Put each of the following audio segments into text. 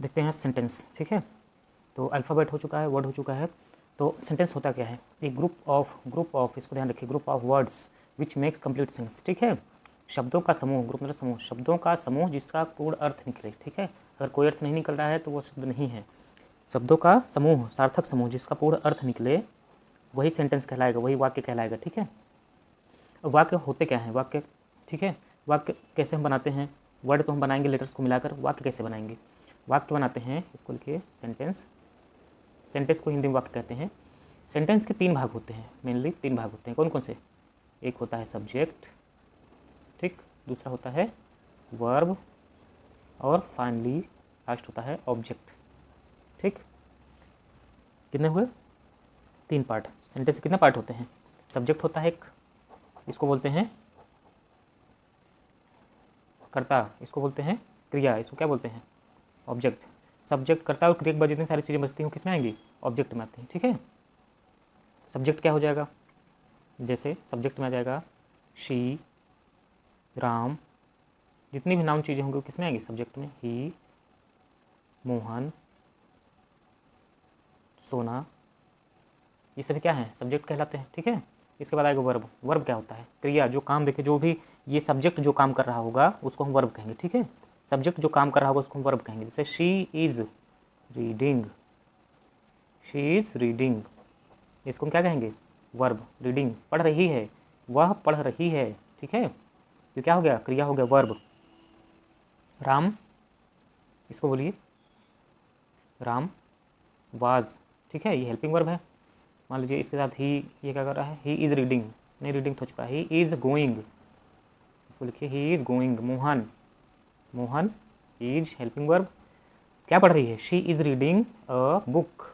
देखते हैं सेंटेंस। ठीक है, तो अल्फ़ाबेट हो चुका है, वर्ड हो चुका है, तो सेंटेंस होता क्या है? एक ग्रुप ऑफ इसको ध्यान रखिए, group of words which makes complete sense. ठीक है, शब्दों का समूह, ग्रुप मतलब समूह, शब्दों का समूह जिसका पूर्ण अर्थ निकले। ठीक है, अगर कोई अर्थ नहीं निकल रहा है तो वो शब्द नहीं है। शब्दों का समूह, सार्थक समूह जिसका पूर्ण अर्थ निकले, वही सेंटेंस कहलाएगा, वही वाक्य कहलाएगा। ठीक है, अब वाक्य होते क्या हैं? वाक्य, ठीक है, वाक्य कैसे हम बनाते हैं? वर्ड तो हम बनाएंगे लेटर्स को मिलाकर, वाक्य कैसे बनाएंगे? वाक्य बनाते हैं, इसको लिखिए सेंटेंस। सेंटेंस को हिंदी में वाक्य कहते हैं। सेंटेंस के 3 भाग होते हैं, मेनली 3 भाग होते हैं। कौन कौन से? एक होता है सब्जेक्ट, ठीक, दूसरा होता है वर्ब, और फाइनली लास्ट होता है ऑब्जेक्ट। ठीक, कितने हुए? 3 पार्ट। सेंटेंस के कितने पार्ट होते हैं? सब्जेक्ट होता है एक, इसको बोलते हैं कर्ता, इसको बोलते हैं क्रिया, इसको क्या बोलते हैं? ऑब्जेक्ट। सब्जेक्ट, कर्ता और क्रिया के बाद जितनी सारी चीज़ें बचती हैं किस में आएंगी? ऑब्जेक्ट में आती हैं। ठीक है, सब्जेक्ट क्या हो जाएगा? जैसे सब्जेक्ट में आ जाएगा शी, राम, जितनी भी नाउन चीज़ें होंगी वो किस में आएंगी? सब्जेक्ट में। ही, मोहन, सोना, ये सभी क्या है? सब्जेक्ट कहलाते हैं। ठीक है, इसके बाद आएगा वर्ब। वर्ब क्या होता है? क्रिया, जो काम, देखिए जो भी ये सब्जेक्ट जो काम कर रहा होगा उसको हम वर्ब कहेंगे। ठीक है, सब्जेक्ट जो काम कर रहा होगा उसको हम वर्ब कहेंगे। जैसे she is reading, she is reading, इसको हम क्या कहेंगे? वर्ब। रीडिंग, पढ़ रही है, वह पढ़ रही है। ठीक है, तो क्या हो गया? क्रिया हो गया वर्ब। राम, इसको बोलिए राम वाज। ठीक है, ये हेल्पिंग वर्ब है। मान लीजिए इसके साथ ही, ये क्या कर रहा है? ही इज़ रीडिंग, नहीं रीडिंग हो चुका है, ही इज़ गोइंग, इसको लिखिए ही is going. Mohan, Mohan is helping verb, क्या पढ़ रही है? She is reading a book,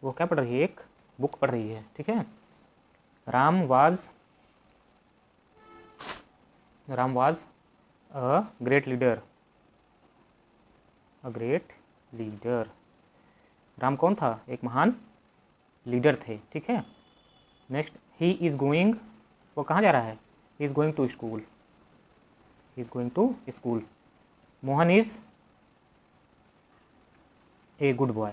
वो क्या पढ़ रही है? एक बुक पढ़ रही है। ठीक है, Ram was a great leader, a great leader. Ram कौन था? एक महान लीडर थे। ठीक है, नेक्स्ट ही इज़ गोइंग, वो कहाँ जा रहा है? He is going to school, he is going to school. Mohan is a good boy,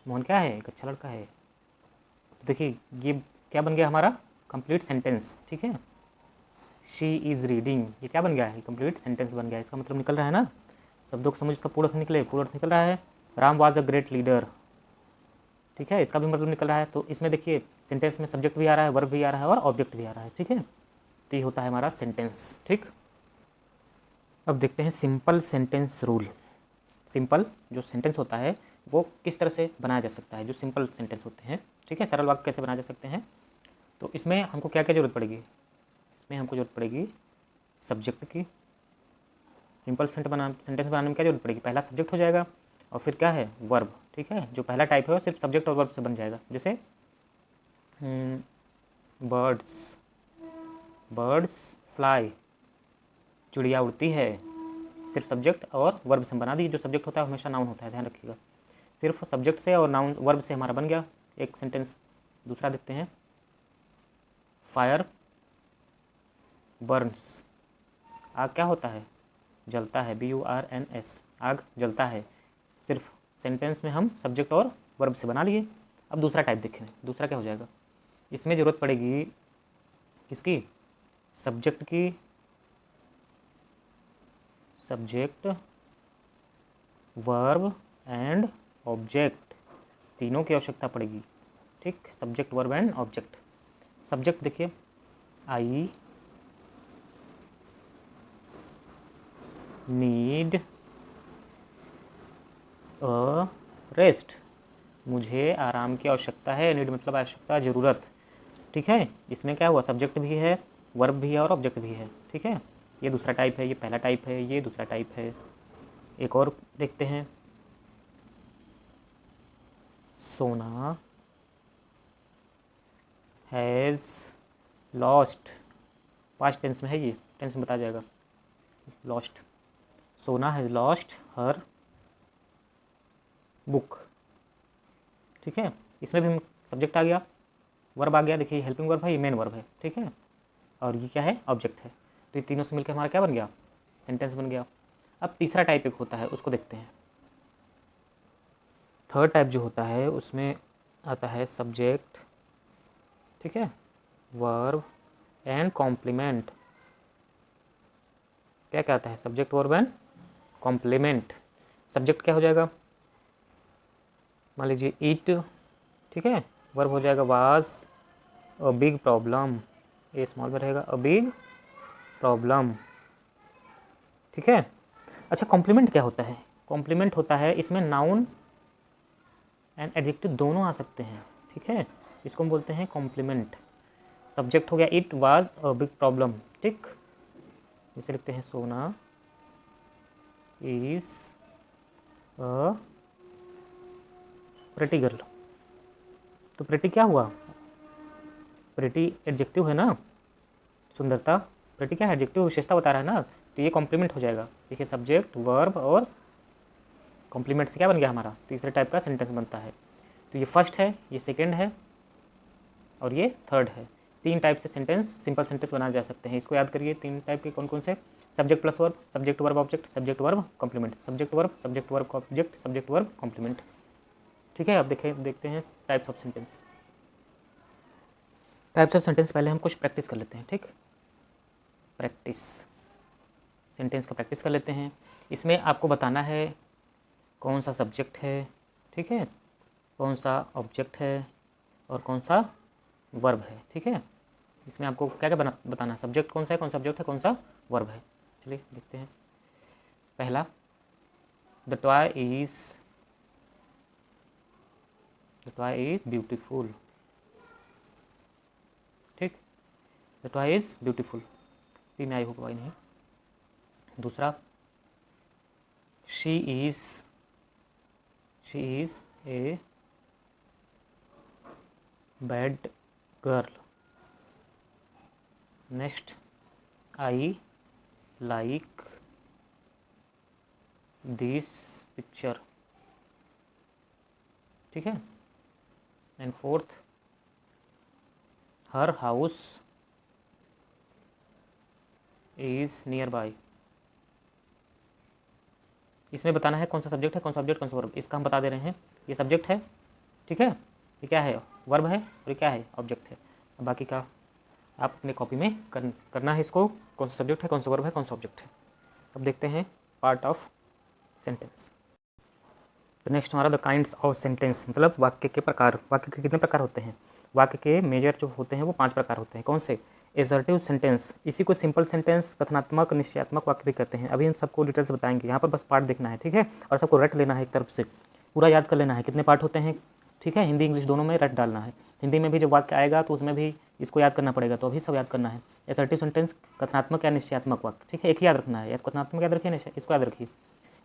Mohan क्या है? एक अच्छा लड़का है। तो देखिए ये क्या बन गया हमारा? Complete sentence. ठीक है, शी इज़ रीडिंग, ये क्या बन गया है? कंप्लीट सेंटेंस बन गया। इसका मतलब निकल रहा है ना, शब्दों को समझ, इसका पूर्ण अर्थ निकले, पूर्ण अर्थ निकल रहा है। Ram was a great leader, ठीक है, इसका भी मतलब निकल रहा है। तो इसमें देखिए सेंटेंस में सब्जेक्ट भी आ रहा है, वर्ब भी आ रहा है और ऑब्जेक्ट भी आ रहा है। ठीक है, तो ये होता है हमारा सेंटेंस। ठीक, अब देखते हैं सिंपल सेंटेंस रूल। सिंपल जो सेंटेंस होता है वो किस तरह से बनाया जा सकता है, जो सिंपल सेंटेंस होते हैं। ठीक है, सरल वाक्य कैसे बनाए जा सकते हैं? तो इसमें हमको क्या क्या जरूरत पड़ेगी? इसमें हमको जरूरत पड़ेगी सब्जेक्ट की। सिंपल सेंटेंस बनाने में क्या जरूरत पड़ेगी? पहला सब्जेक्ट हो जाएगा और फिर क्या है? वर्ब। ठीक है, जो पहला टाइप है वो सिर्फ सब्जेक्ट और वर्ब से बन जाएगा। जैसे बर्ड्स, बर्ड्स फ्लाई, चिड़िया उड़ती है, सिर्फ सब्जेक्ट और वर्ब से बना दी। जो सब्जेक्ट होता है हमेशा नाउन होता है, ध्यान रखिएगा। सिर्फ सब्जेक्ट से और नाउन वर्ब से हमारा बन गया एक सेंटेंस। दूसरा देखते हैं, फायर बर्न्स, आग क्या होता है? जलता है, BURNS, आग जलता है। सिर्फ सेंटेंस में हम सब्जेक्ट और वर्ब से बना लिए। अब दूसरा टाइप देखें, दूसरा क्या हो जाएगा? इसमें ज़रूरत पड़ेगी किसकी? सब्जेक्ट की, सब्जेक्ट, वर्ब एंड ऑब्जेक्ट, तीनों की आवश्यकता पड़ेगी। ठीक, subject, verb and object. Subject देखिए, आई नीड अ रेस्ट, मुझे आराम की आवश्यकता है। नीड मतलब आवश्यकता, ज़रूरत। ठीक है, इसमें क्या हुआ? सब्जेक्ट भी है, वर्ब भी है और ऑब्जेक्ट भी है। ठीक है, ये दूसरा टाइप है, ये पहला टाइप है, ये दूसरा टाइप है। एक और देखते हैं, सोना हैज़ लॉस्ट, पास्ट टेंस में है, ये टेंस में बताया जाएगा। लॉस्ट, सोना हैज़ लॉस्ट हर बुक। ठीक है, इसमें भी सब्जेक्ट आ गया, वर्ब आ गया। देखिए हेल्पिंग वर्ब है, ये मेन वर्ब है। ठीक है, और ये क्या है? ऑब्जेक्ट है। तो ये तीनों से मिलकर हमारा क्या बन गया? सेंटेंस बन गया। अब तीसरा टाइप एक होता है, उसको देखते हैं। थर्ड टाइप जो होता है उसमें आता है सब्जेक्ट, ठीक है, वर्ब एंड कॉम्प्लीमेंट। क्या क्या आता है? Subject, verb and complement. Subject क्या हो जाएगा? मान लीजिए ईट, ठीक है। वर्ब हो जाएगा was a big problem, A small में रहेगा, अ बिग प्रॉब्लम, ठीक है। अच्छा, कॉम्प्लीमेंट क्या होता है? कॉम्प्लीमेंट होता है इसमें नाउन एंड एडजेक्टिव दोनों आ सकते हैं, ठीक है। इसको हम बोलते हैं कॉम्प्लीमेंट। सब्जेक्ट हो गया it was a big problem, ठीक। जैसे लिखते हैं सोना इज अ प्रेटी गर्ल। तो प्रेटी क्या हुआ? प्रेटी एडजेक्टिव है ना, सुंदरता। प्रेटी क्या है? एडजेक्टिव, विशेषता बता रहा है ना, तो ये कॉम्प्लीमेंट हो जाएगा। देखिए सब्जेक्ट, वर्ब और कॉम्प्लीमेंट से क्या बन गया हमारा? तीसरे टाइप का सेंटेंस बनता है। तो ये फर्स्ट है, ये सेकेंड है और ये थर्ड है। तीन टाइप से सेंटेंस, सिंपल सेंटेंस बनाए जा सकते हैं। इसको याद करिए, तीन टाइप के कौन कौन से? Subject plus verb, subject verb object, subject verb complement, subject verb object, subject verb complement, ठीक है। अब देखते हैं types of sentence. Types of sentence पहले हम कुछ प्रैक्टिस कर लेते हैं, ठीक। प्रैक्टिस, सेंटेंस का प्रैक्टिस कर लेते हैं। इसमें आपको बताना है कौन सा सब्जेक्ट है, ठीक है, कौन सा ऑब्जेक्ट है और कौन सा वर्ब है, ठीक है। इसमें आपको क्या क्या बताना है? सब्जेक्ट कौन सा है, कौन सा ऑब्जेक्ट है, कौन सा वर्ब है। चलिए देखते हैं। पहला, द टॉय इज ब्यूटीफुल, ठीक। द टॉय इज ब्यूटीफुल, तीन आई होगा नहीं। दूसरा, she is a bad girl. Next, I like this picture, ठीक है। And fourth, her house is near by. इसमें बताना है कौन सा सब्जेक्ट है, कौन सा ऑब्जेक्ट, कौन सा वर्ब। इसका हम बता दे रहे हैं, ये सब्जेक्ट है, ठीक है, ये क्या है? वर्ब है, और ये क्या है? ऑब्जेक्ट है। बाकी का आप अपने कॉपी में करना है इसको, कौन सा सब्जेक्ट है, कौन सा वर्ब है, कौन सा ऑब्जेक्ट है। अब देखते हैं पार्ट ऑफ सेंटेंस। तो नेक्स्ट हमारा द काइंड्स ऑफ सेंटेंस, मतलब वाक्य के प्रकार। वाक्य के कितने प्रकार होते हैं? वाक्य के मेजर जो होते हैं वो 5 प्रकार होते हैं। कौन से? एसर्टिव सेंटेंस, इसी को सिंपल सेंटेंस, कथनात्मक, निश्चयात्मक वाक्य भी कहते हैं। अभी इन सबको डिटेल से बताएंगे, यहाँ पर बस पार्ट देखना है, ठीक है, और सबको रट लेना है, एक तरफ से पूरा याद कर लेना है कितने पार्ट होते हैं, ठीक है। हिंदी इंग्लिश दोनों में रट डालना है। हिंदी में भी जब वाक्य आएगा तो उसमें भी इसको याद करना पड़ेगा, तो अभी सब याद करना है। एसर्टिव सेंटेंस, कथनात्मक या निश्चयात्मक वाक्य, ठीक है, एक ही याद रखना है, या कथनात्मक याद रखिए, इसको याद रखिए।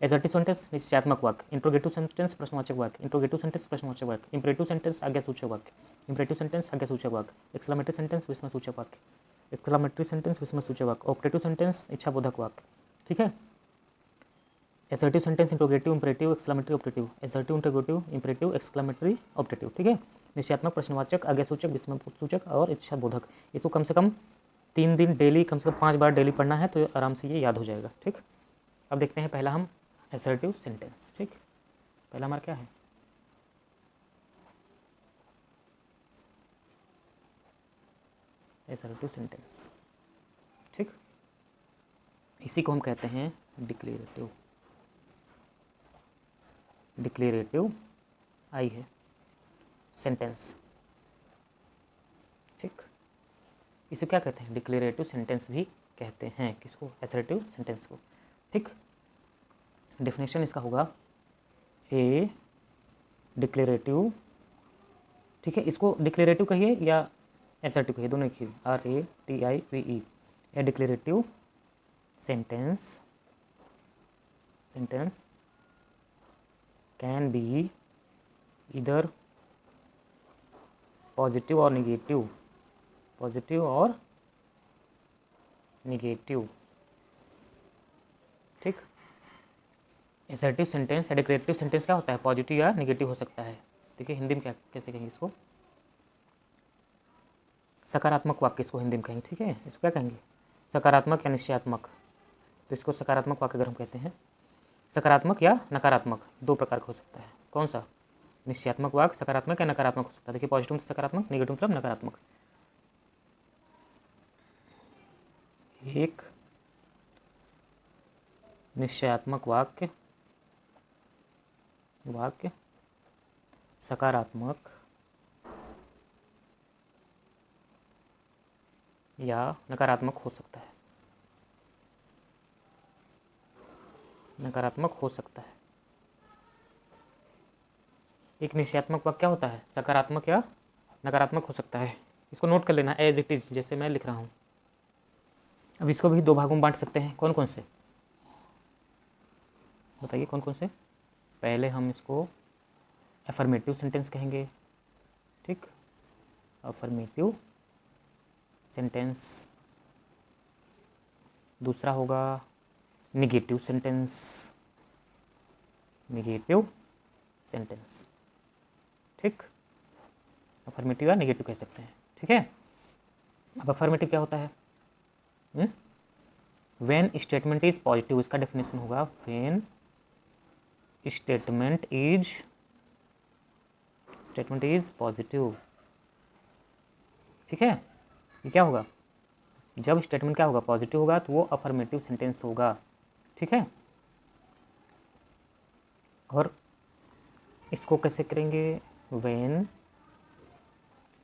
एसर्टिव सेंटेंस निश्चयात्मक वाक्य, इंट्रोगेटिव सेंटेंस प्रश्नवाचक वाक्य, इंट्रोगेटिव सेंटेंस प्रश्नवाचक वाक्य, इंपरेटिव सेंटेंस आज्ञासूचक वाक्य, इंपरेटिव सेंटेंस आज्ञासूचक वाक्य, एक्सक्लेमेटरी सेंटेंस विस्मयसूचक वाक्य, एक्सक्लेमेटरी सेंटेंस विस्मयसूचक वाक्य, ऑपरेटिव सेंटेंस इच्छाबोधक वाक्य, ठीक है। Assertive sentence interrogative, imperative, exclamatory, operative, assertive, interrogative, imperative, exclamatory, operative, ठीक है। निश्चयात्मक, प्रश्नवाचक, आज्ञासूचक, विस्मयसूचक और इच्छाबोधक। इसको कम से कम 3 दिन डेली, कम से कम 5 बार डेली पढ़ना है, तो आराम से ये याद हो जाएगा, ठीक। अब देखते हैं पहला हम एसर्टिव सेंटेंस, ठीक। पहला हमारा क्या है? एसर्टिव सेंटेंस, ठीक। इसी को हम कहते हैं डिक्लेरेटिव। डिक्लेरेटिव आई है सेंटेंस, ठीक। इसे क्या कहते हैं? डिक्लेरेटिव सेंटेंस भी कहते हैं। किसको? एसर्टिव सेंटेंस को, ठीक। डेफिनेशन इसका होगा ए डिक्लेरेटिव, ठीक है। इसको डिक्लेरेटिव कहिए या एसर्टिव कहिए, दोनों ही, RATIVE। A declarative sentence can be इधर पॉजिटिव और निगेटिव, ठीक। एसर्टिव सेंटेंस या डिक्लेरेटिव सेंटेंस क्या होता है? पॉजिटिव या निगेटिव हो सकता है, ठीक है। हिंदी में क्या कैसे कहेंगे इसको? सकारात्मक वाक्य इसको हिंदी में कहेंगे, ठीक है। इसको क्या कहेंगे? सकारात्मक या निश्चयात्मक। तो इसको सकारात्मक वाक्य अगर हम कहते हैं, सकारात्मक या नकारात्मक, 2 प्रकार का हो सकता है। कौन सा? निश्चयात्मक वाक्य सकारात्मक या नकारात्मक हो सकता है। देखिए पॉजिटिव मतलब सकारात्मक, नेगेटिव मतलब नकारात्मक। एक निश्चयात्मक वाक्य सकारात्मक या नकारात्मक हो सकता है। नकारात्मक हो सकता है। एक निश्चयात्मक वाक्य क्या होता है? सकारात्मक या नकारात्मक हो सकता है। इसको नोट कर लेना एज इट इज, जैसे मैं लिख रहा हूँ। अब इसको भी दो भागों में बांट सकते हैं। कौन कौन से बताइए, कौन कौन से? पहले हम इसको अफर्मेटिव सेंटेंस कहेंगे, ठीक, अफर्मेटिव सेंटेंस। दूसरा होगा निगेटिव सेंटेंस, निगेटिव सेंटेंस, ठीक, अफर्मेटिव या निगेटिव कह सकते हैं, ठीक है। अब अफर्मेटिव क्या होता है? व्हेन स्टेटमेंट इज पॉजिटिव, इसका डेफिनेशन होगा व्हेन स्टेटमेंट इज पॉजिटिव, ठीक है। ये क्या होगा? जब स्टेटमेंट क्या होगा? पॉजिटिव होगा तो वो अफर्मेटिव सेंटेंस होगा, ठीक है। और इसको कैसे करेंगे? व्हेन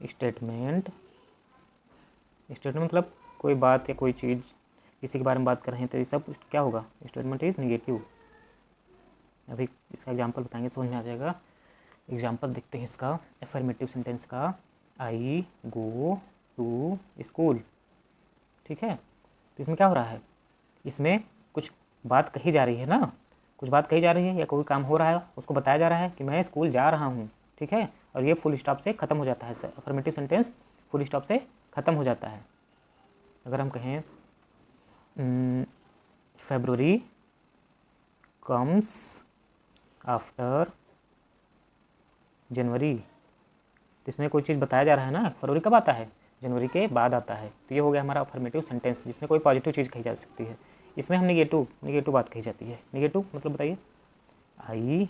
स्टेटमेंट मतलब कोई बात या कोई चीज़, किसी के बारे में बात कर रहे हैं तो ये सब क्या होगा? Statement is negative. अभी इसका एग्जांपल बताएंगे, समझ में आ जाएगा। एग्जांपल देखते हैं इसका अफर्मेटिव सेंटेंस का। आई गो टू स्कूल, ठीक है। तो इसमें क्या हो रहा है? इसमें कुछ बात कही जा रही है ना, कुछ बात कही जा रही है या कोई काम हो रहा है, उसको बताया जा रहा है कि मैं स्कूल जा रहा हूँ, ठीक है। और ये फुल स्टॉप से ख़त्म हो जाता है। अफर्मेटिव सेंटेंस फुल स्टॉप से ख़त्म हो जाता है। अगर हम कहें February comes आफ्टर जनवरी, तो इसमें कोई चीज़ बताया जा रहा है ना। फरवरी कब आता है? जनवरी के बाद आता है। तो ये हो गया हमारा अफर्मेटिव सेंटेंस, जिसमें कोई पॉजिटिव चीज़ कही जा सकती है। इसमें हम निगेटिव बात कही जाती है। निगेटिव मतलब बताइए। I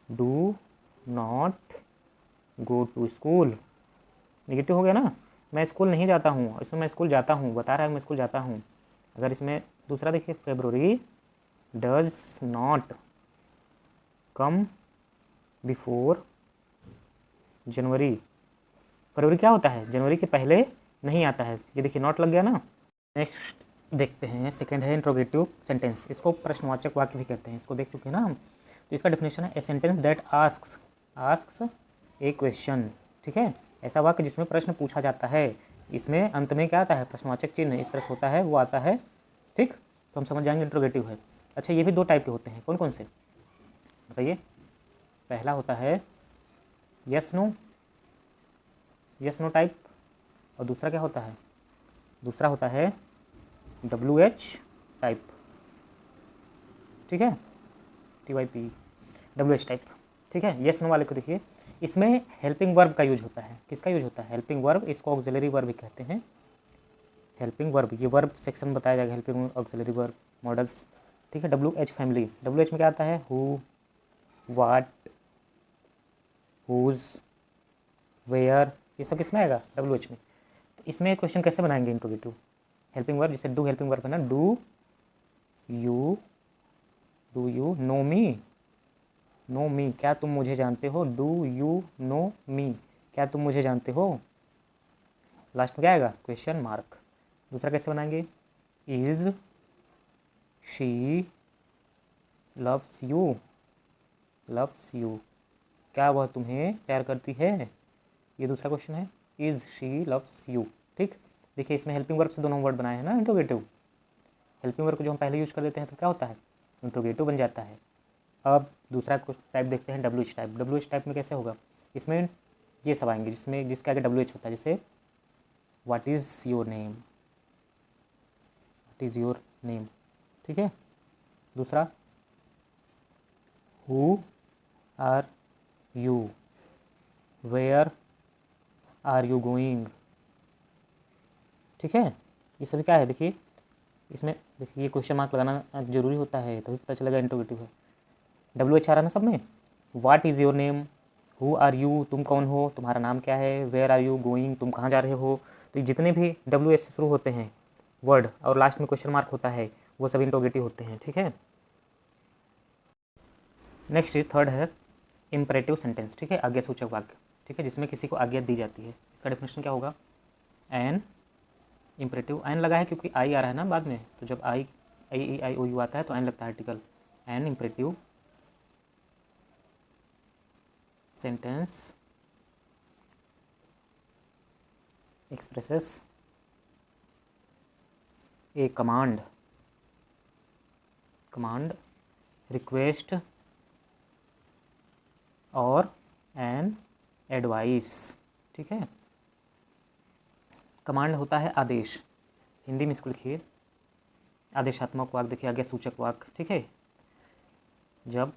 do not go to school, negative हो गया ना। मैं स्कूल नहीं जाता हूँ, इसमें मैं स्कूल जाता हूँ, बता रहा है मैं स्कूल जाता हूँ। अगर इसमें दूसरा देखिए, February does not come before January, फरवरी क्या होता है? जनवरी के पहले नहीं आता है। ये देखिए नॉट लग गया ना। नेक्स्ट देखते हैं, सेकंड है इंट्रोगेटिव सेंटेंस। इसको प्रश्नवाचक वाक्य भी कहते हैं, इसको देख चुके हैं ना हम। तो इसका डेफिनेशन है a sentence that asks A question, ठीक है। ऐसा वाक्य जिसमें प्रश्न पूछा जाता है। इसमें अंत में क्या आता है? प्रश्नवाचक चिन्ह इस तरह से होता है, वो आता है, ठीक। तो हम समझ जाएंगे इंट्रोगेटिव है। अच्छा, ये भी दो टाइप के होते हैं। कौन कौन से बताइए? पहला होता है यस नो टाइप, और दूसरा क्या होता है? दूसरा होता है WH टाइप, ठीक है, TYP WH टाइप, ठीक है। यस नो वाले को देखिए, इसमें हेल्पिंग वर्ब का यूज होता है। किसका यूज होता है? Helping verb. इसको ऑक्सिलरी वर्ब भी कहते हैं। हेल्पिंग वर्ब, ये वर्ब सेक्शन बताया जाएगा, हेल्पिंग ऑक्सिलरी वर्ब मॉडल्स, ठीक है। WH family. WH में क्या आता है? हु, वाट, हुज, वेयर, ये सब किसमें आएगा? WH में। तो इसमें क्वेश्चन कैसे बनाएंगे इंट्रोगेटिव? हेल्पिंग वर्ब, जैसे डू हेल्पिंग वर्ब है ना, डू यू नो मी, क्या तुम मुझे जानते हो? डू यू नो मी, क्या तुम मुझे जानते हो? लास्ट में क्या आएगा? Question mark. दूसरा कैसे बनाएंगे? इज शी लव्स यू, क्या वह तुम्हें प्यार करती है? ये दूसरा क्वेश्चन है, इज शी लव्स यू, ठीक। देखिए इसमें हेल्पिंग वर्ब से दोनों वर्ड बनाए हैं ना इंट्रोगेटिव। हेल्पिंग वर्ब को जो हम पहले यूज कर देते हैं तो क्या होता है? इंट्रोगेटिव बन जाता है। अब दूसरा टाइप देखते हैं, WH टाइप। WH टाइप में कैसे होगा? इसमें ये सब आएंगे जिसमें जिसके आगे WH होता है, जैसे व्हाट इज़ योर नेम, ठीक है। दूसरा who are you, where are you going, ठीक है। ये सभी क्या है? देखिए इसमें देखिए ये क्वेश्चन मार्क लगाना जरूरी होता है, तभी पता चलेगा इंट्रोगेटिव है। WH आ रहा है ना सब में। What is your name, who are you, तुम कौन हो, तुम्हारा नाम क्या है, वेयर आर यू गोइंग, तुम कहाँ जा रहे हो। तो जितने भी डब्ल्यू एस से शुरू होते हैं वर्ड और लास्ट में क्वेश्चन मार्क होता है वो सभी इंट्रोगेटिव होते हैं, ठीक है। नेक्स्ट थर्ड है इम्परेटिव सेंटेंस, ठीक है, आज्ञा सूचक वाक्य, ठीक है, जिसमें किसी को आज्ञा दी जाती है। इसका डेफिनेशन क्या होगा, एन इम्परेटिव, एन लगा है क्योंकि आई आ रहा है ना बाद में, तो जब आई आई आई ओ यू आता है तो एन लगता है article. An imperative sentence expresses a command, request और an advice, ठीक है। कमांड होता है आदेश, हिंदी में इसको लिखिए आदेशात्मक वाक्य, देखिए आज्ञा सूचक वाक्य, ठीक है। जब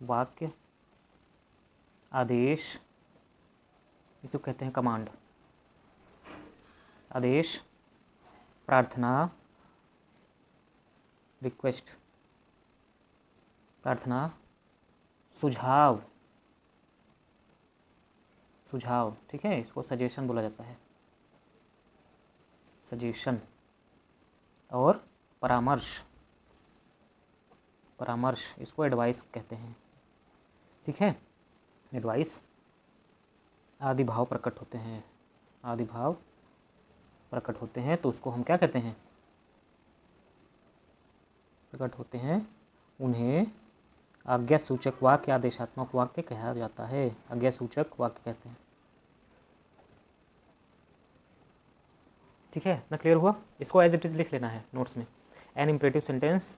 वाक्य आदेश, इसको कहते हैं कमांड, आदेश, प्रार्थना, रिक्वेस्ट, प्रार्थना, सुझाव, ठीक है, इसको सजेशन बोला जाता है, सजेशन, और परामर्श, इसको एडवाइस कहते हैं, ठीक है। एडवाइस, आदि भाव प्रकट होते हैं, तो उसको हम क्या कहते हैं, प्रकट होते हैं, उन्हें आज्ञा सूचक वाक्य, आदेशात्मक वाक्य कहा जाता है, आज्ञा सूचक वाक्य कहते हैं, ठीक है। इतना क्लियर हुआ, इसको एज इट इज लिख लेना है नोट्स में। An imperative sentence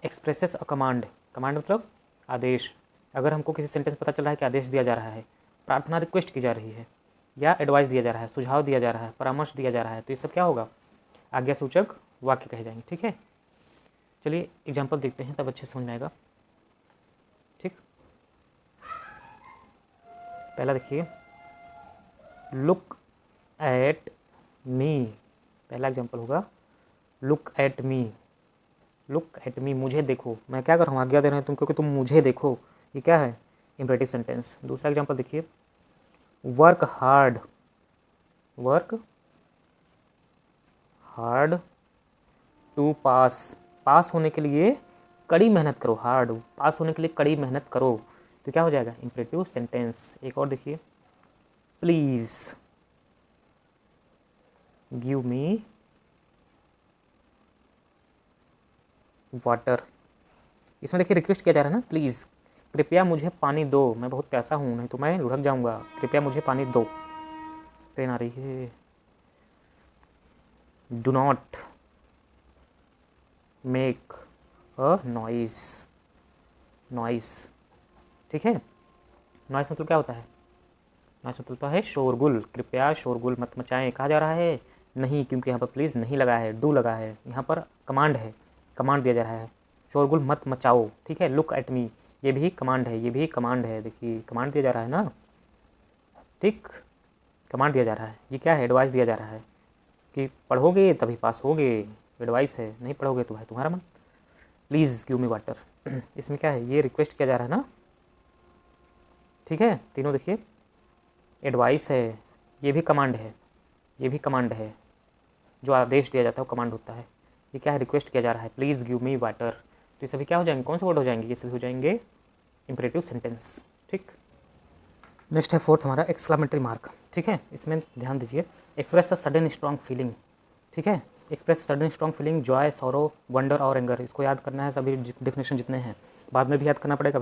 expresses a command, मतलब आदेश, अगर हमको किसी सेंटेंस पता चल रहा है कि आदेश दिया जा रहा है, प्रार्थना रिक्वेस्ट की जा रही है, या एडवाइस दिया जा रहा है, सुझाव दिया जा रहा है, परामर्श दिया जा रहा है, तो ये सब क्या होगा, आज्ञा सूचक वाक्य कहे जाएंगे, ठीक है। चलिए एग्जाम्पल देखते हैं, तब अच्छे समझ में आएगा, ठीक। पहला देखिए, लुक एट मी, पहला एग्जाम्पल होगा लुक एट मी, मुझे देखो, मैं क्या कर रहा हूँ, आज्ञा दे रहे हैं तुम, क्योंकि तुम मुझे देखो, ये क्या है, इम्परेटिव सेंटेंस। दूसरा एग्जाम्पल देखिए, वर्क हार्ड टू पास होने के लिए कड़ी मेहनत करो, पास होने के लिए कड़ी मेहनत करो, तो क्या हो जाएगा, इम्परेटिव सेंटेंस। एक और देखिए, प्लीज गिव मी वाटर, इसमें देखिए रिक्वेस्ट किया जा रहा है ना, प्लीज़ कृपया मुझे पानी दो, मैं बहुत प्यासा हूँ, नहीं तो मैं लुढ़क जाऊँगा, कृपया मुझे पानी दो। ट्रेन आ रही है। Do not make a noise, ठीक है। नॉइस मतलब क्या होता है, नॉइस मतलब होता है शोरगुल, कृपया शोरगुल मत मचाएं, कहा जा रहा है नहीं, क्योंकि यहाँ पर प्लीज़ नहीं लगा है, डू लगा है, यहाँ पर कमांड है, कमांड दिया जा रहा है, शोरगुल मत मचाओ, ठीक है। लुक एट मी, ये भी कमांड है, देखिए कमांड दिया जा रहा है ना, ठीक, कमांड दिया जा रहा है, ये क्या है, एडवाइस दिया जा रहा है कि पढ़ोगे तभी पास होगे, एडवाइस है, नहीं पढ़ोगे तो भाई तुम्हारा मन। प्लीज़ गिव मी वाटर, इसमें क्या है, ये रिक्वेस्ट किया जा रहा है ना, ठीक है। तीनों देखिए, एडवाइस है, ये भी कमांड है, जो आदेश दिया जाता है वो कमांड होता है, ये क्या है, रिक्वेस्ट किया जा रहा है, प्लीज़ गिव मी वाटर, तो ये सभी क्या हो जाएंगे, कौन से वर्ड हो जाएंगे, ये सभी हो जाएंगे इम्परेटिव सेंटेंस, ठीक। नेक्स्ट है फोर्थ हमारा एक्सक्लामेटरी मार्क, ठीक है। इसमें ध्यान दीजिए, express a sudden strong feeling, ठीक है, express sudden strong feeling, Joy, sorrow, wonder और एंगर, इसको याद करना है, सभी डेफिनेशन जितने हैं, बाद में भी याद करना पड़ेगा,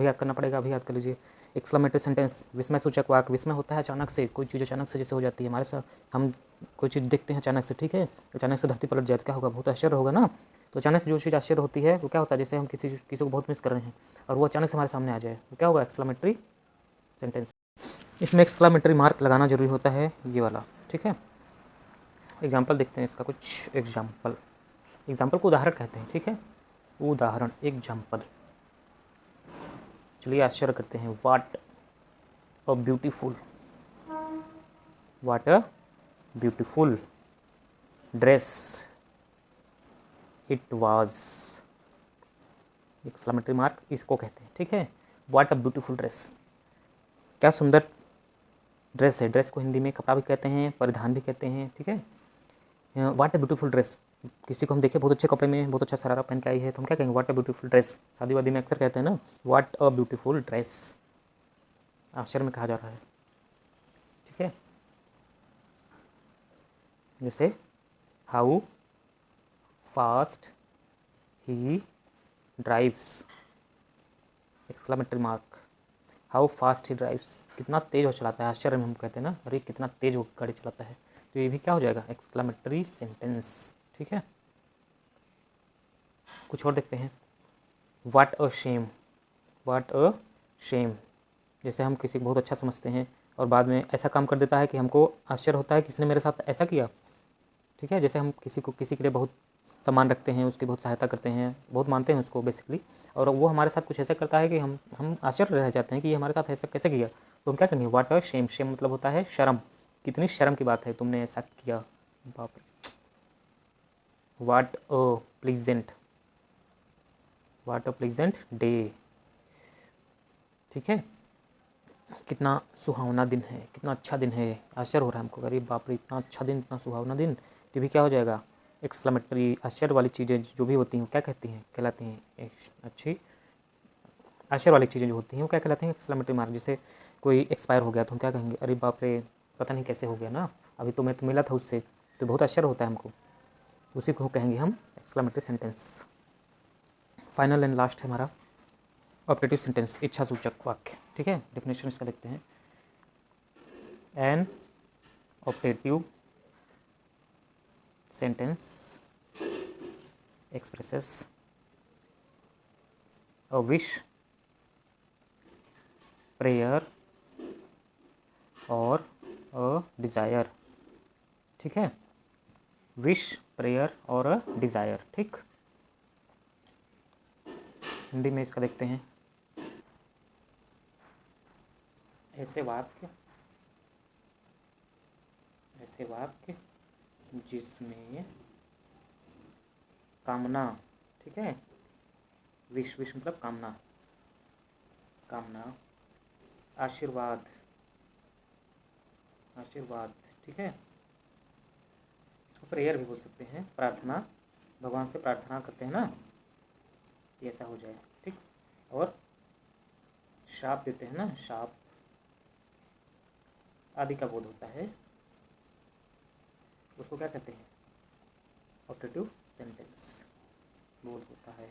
अभी याद कर लीजिए। एक्सक्लामेटरी सेंटेंस, विस्मय सूचक वाक्य, विस्मय होता है अचानक से, कोई चीज़ अचानक से जैसे हो जाती है हमारे साथ, हम कोई चीज़ देखते हैं अचानक से, ठीक है, अचानक से धरती पलट जाए तो क्या होगा, बहुत आश्चर्य होगा ना, तो अचानक से जो चीज़ आश्चर्य होती है वो क्या होता है, जैसे हम किसी को बहुत मिस कर रहे हैं और वो अचानक से हमारे सामने आ जाए, तो क्या होगा, एक्सक्लामेटरी सेंटेंस। इसमें एक्सक्लामेटरी मार्क लगाना जरूरी होता है, ये वाला, ठीक है। एग्जाम्पल देखते हैं इसका, कुछ एग्जाम्पल को उदाहरण कहते हैं, ठीक है, उदाहरण, एग्जाम्पल। चलिए आश्चर्य करते हैं, what a beautiful dress it was, exclamatory mark इसको कहते हैं, ठीक है। व्हाट अ ब्यूटीफुल ड्रेस, क्या सुंदर ड्रेस है। ड्रेस को हिंदी में कपड़ा भी कहते हैं, परिधान भी कहते हैं, ठीक है। व्हाट अ ब्यूटीफुल ड्रेस, किसी को हम देखें बहुत अच्छे कपड़े में बहुत अच्छा शरारा पहन के आई है तो हम क्या कहेंगे, व्हाट अ ब्यूटीफुल ड्रेस। शादी वादी में अक्सर कहते हैं ना, व्हाट अ ब्यूटीफुल ड्रेस, आश्चर्य में कहा जा रहा है, ठीक है। जैसे how fast he drives, exclamatory mark, how fast he drives, कितना तेज वो चलाता है। आश्चर्य में हम कहते हैं ना, अरे कितना तेज वो गाड़ी चलाता है, तो ये भी क्या हो जाएगा, एक्सक्लामेटरी सेंटेंस, ठीक है। कुछ और देखते हैं, what a shame, what a shame, जैसे हम किसी को बहुत अच्छा समझते हैं और बाद में ऐसा काम कर देता है कि हमको आश्चर्य होता है कि इसने मेरे साथ ऐसा किया, ठीक है। जैसे हम किसी को किसी के लिए बहुत सम्मान रखते हैं, उसकी बहुत सहायता करते हैं, बहुत मानते हैं उसको बेसिकली, और वो हमारे साथ कुछ ऐसा करता है कि हम आश्चर्य रह जाते हैं कि ये हमारे साथ ऐसा कैसे किया, तो हम क्या करेंगे, व्हाट अ शेम, शेम मतलब होता है शर्म, कितनी शर्म की बात है तुमने ऐसा किया, बाप रे। What a pleasant, what a pleasant day, ठीक है, कितना सुहावना दिन है, कितना अच्छा दिन है, आश्चर्य हो रहा है हमको, अरे बाप रे इतना अच्छा दिन, इतना सुहावना दिन, तो भी क्या हो जाएगा, एक्सक्लेमेटरी, आश्चर्य वाली चीज़ें जो भी होती हैं क्या कहती हैं, कहलाती हैं अच्छी, आश्चर्य वाली चीज़ें जो होती हैं वो क्या कहलाती हैं, एक्सक्लेमेटरी मार्क। जैसे कोई एक्सपायर हो गया तो हम क्या कहेंगे, अरे बाप रे पता नहीं कैसे हो गया ना, अभी तो मैं तो मिला था उससे, तो बहुत आश्चर्य होता है हमको, उसी को कहेंगे हम exclamatory sentence. Final and last है हमारा ऑप्टेटिव सेंटेंस, इच्छा सूचक वाक्य, ठीक है। डेफिनेशन इसका देखते हैं, an optative sentence expresses a wish, prayer और a desire, ठीक है, विश, प्रेयर और अ डिज़ायर, ठीक। हिंदी में इसका देखते हैं, ऐसे वाक्य, ऐसे वाक्य जिसमें कामना, ठीक है, विश, विश मतलब कामना, कामना, आशीर्वाद, आशीर्वाद, ठीक है, इसको प्रेयर भी बोल सकते हैं, प्रार्थना, भगवान से प्रार्थना करते हैं ना कि ऐसा हो जाए, ठीक। और शाप देते हैं ना, शाप आदि का बोध होता है, उसको क्या कहते हैं, ऑप्टेटिव सेंटेंस बोध होता है,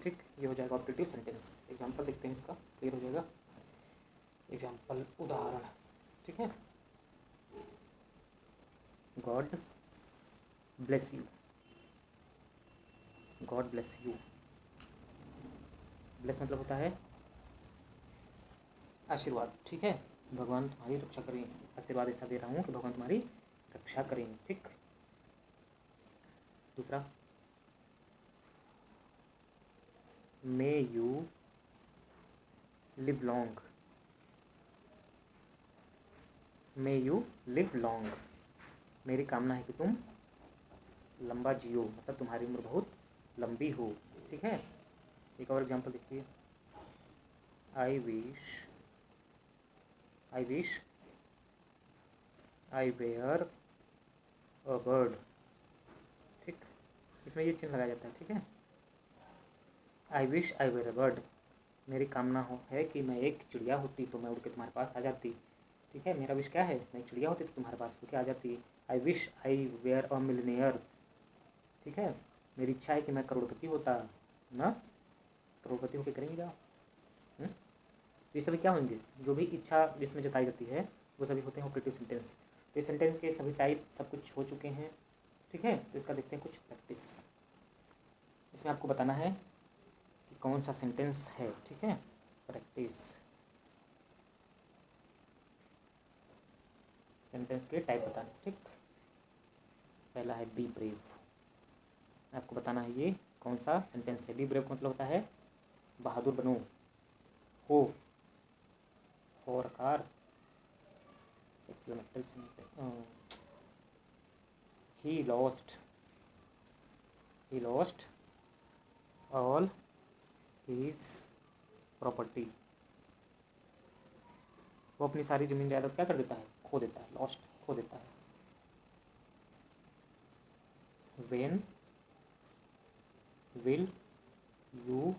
ठीक। ये हो जाएगा ऑप्टेटिव सेंटेंस। एग्जांपल देखते हैं इसका, क्लियर हो जाएगा। एग्जांपल, उदाहरण, ठीक है, God bless you, God bless you, bless मतलब होता है आशीर्वाद, ठीक है, भगवान तुम्हारी रक्षा करें, आशीर्वाद ऐसा दे रहा हूँ कि भगवान तुम्हारी रक्षा करें, ठीक। दूसरा, may you live long, may you live long, मेरी कामना है कि तुम लंबा जियो, मतलब तुम्हारी उम्र बहुत लंबी हो, ठीक है। एक और एग्जांपल देखिए, I wish, I wish I were a bird, ठीक, इसमें ये चिन्ह लगाया जाता है, ठीक है। I wish I were a bird, मेरी कामना हो है कि मैं एक चिड़िया होती तो मैं उड़ के तुम्हारे पास आ जाती, ठीक है। मेरा विश क्या है, मैं चिड़िया होती तो तुम्हारे पास उड़ के आ जाती। I wish I were a millionaire, ठीक है, मेरी इच्छा है कि मैं करोड़पति होता ना, करोड़पति होकर करेंगे क्या। तो ये सभी क्या होंगे, जो भी इच्छा जिसमें जताई जाती है वो सभी होते हैं ऑपरेटिव सेंटेंस। तो इस सेंटेंस के सभी टाइप सब कुछ हो चुके हैं, ठीक है। तो इसका देखते हैं कुछ प्रैक्टिस, इसमें आपको बताना है कि कौन सा सेंटेंस है, ठीक है। प्रैक्टिस, सेंटेंस के टाइप बताना, ठीक। पहला है बी ब्रेव, आपको बताना है ये कौन सा सेंटेंस है। बी ब्रेव मतलब होता है बहादुर बनो, हो, for car, he lost all his property, वो अपनी सारी ज़मीन जायदाद क्या कर देता है, खो देता है, लॉस्ट, खो देता है। When will you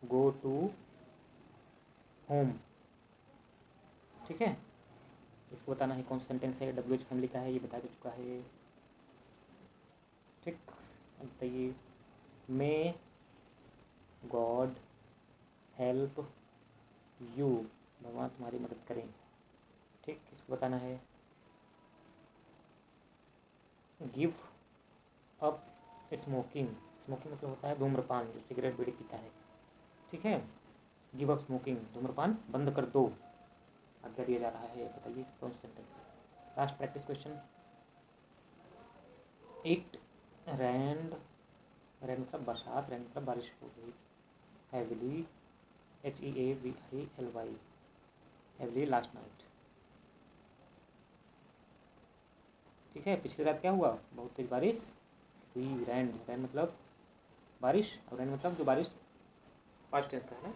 go to home, ठीक है। इसको बताना है कौन सा सेंटेंस है, WH फैमिली का है, ये बता चुका है, ठीक। अब बताइए, मे गॉड हेल्प यू, भगवान तुम्हारी मदद करें, ठीक। इसको बताना है गिव अप स्मोकिंग, स्मोकिंग मतलब होता है धूम्रपान, जो सिगरेट बीड़ी पीता है, ठीक है। गिव अप स्मोकिंग, धूम्रपान बंद कर दो, आज्ञा दिया जा रहा है। बताइए कौन सा सेंटेंस है। Last practice question, it rained, rain मतलब बरसात, रैन मतलब बारिश हो गई, heavily, HEAVILY, heavily last night, ठीक है। पिछली रात क्या हुआ, बहुत तेज बारिश हुई, रैन, रैन मतलब बारिश, और रैन मतलब जो बारिश पास्ट टेंस का है ना।